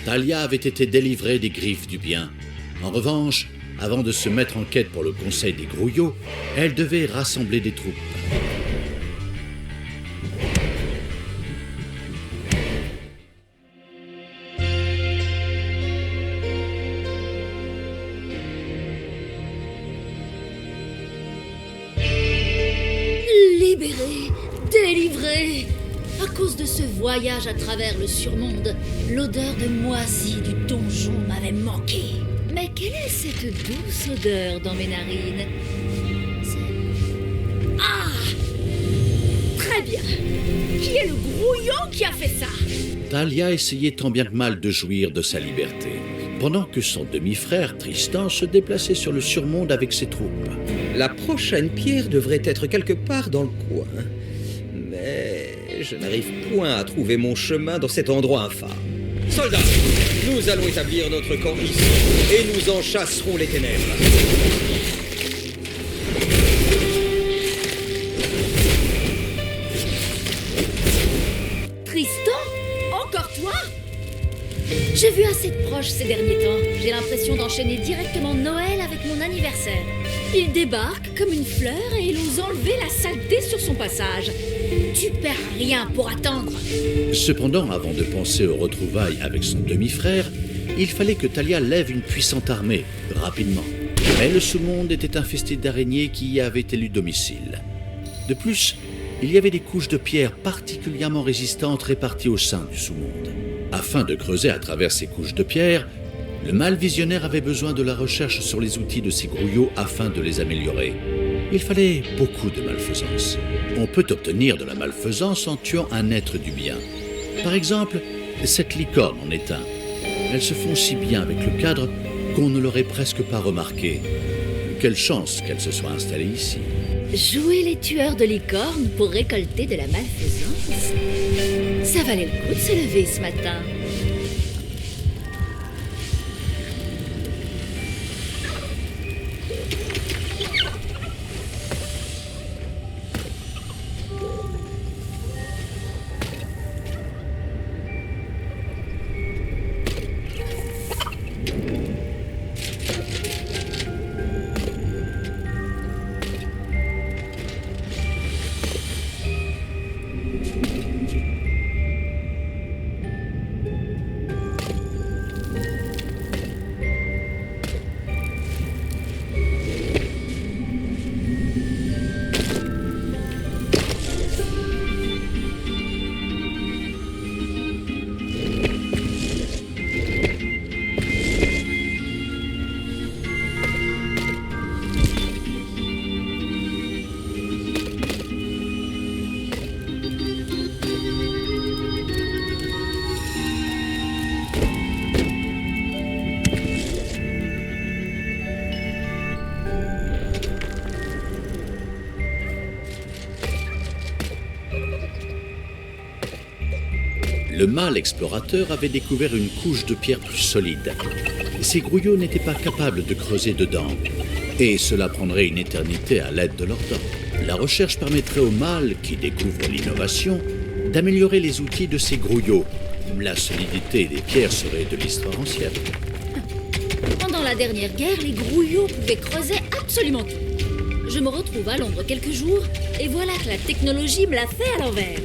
Talia avait été délivrée des griffes du bien. En revanche, avant de se mettre en quête pour le conseil des grouillots, elle devait rassembler des troupes. Libérée, délivrée. À cause de ce voyage à travers le surmonde, l'odeur de moisi du donjon m'avait manqué. Mais quelle est cette douce odeur dans mes narines? Ah! Très bien. Qui est le grouillon qui a fait ça? Talia essayait tant bien que mal de jouir de sa liberté, pendant que son demi-frère Tristan se déplaçait sur le surmonde avec ses troupes. La prochaine pierre devrait être quelque part dans le coin. Mais je n'arrive point à trouver mon chemin dans cet endroit infâme. Soldats, nous allons établir notre camp ici et nous en chasserons les ténèbres. Tristan? Encore toi? J'ai vu assez de proches ces derniers temps. J'ai l'impression d'enchaîner directement Noël avec mon anniversaire. Il débarque comme une fleur et il ose enlever la saleté sur son passage. Tu perds rien pour attendre. Cependant, avant de penser aux retrouvailles avec son demi-frère, il fallait que Talia lève une puissante armée, rapidement. Mais le sous-monde était infesté d'araignées qui y avaient élu domicile. De plus, il y avait des couches de pierre particulièrement résistantes réparties au sein du sous-monde. Afin de creuser à travers ces couches de pierre, le mâle visionnaire avait besoin de la recherche sur les outils de ses grouillots afin de les améliorer. Il fallait beaucoup de malfaisance. On peut obtenir de la malfaisance en tuant un être du bien. Par exemple, cette licorne en est un. Elles se font si bien avec le cadre qu'on ne l'aurait presque pas remarqué. Quelle chance qu'elle se soit installée ici. Jouer les tueurs de licornes pour récolter de la malfaisance. Ça valait le coup de se lever ce matin. Le mâle explorateur avait découvert une couche de pierre plus solide. Ces grouillots n'étaient pas capables de creuser dedans, et cela prendrait une éternité à l'aide de leurs dents. La recherche permettrait au mâle, qui découvre l'innovation, d'améliorer les outils de ces grouillots. La solidité des pierres serait de l'histoire ancienne. Pendant la dernière guerre, les grouillots pouvaient creuser absolument tout. Je me retrouve à l'ombre quelques jours, et voilà que la technologie me l'a fait à l'envers.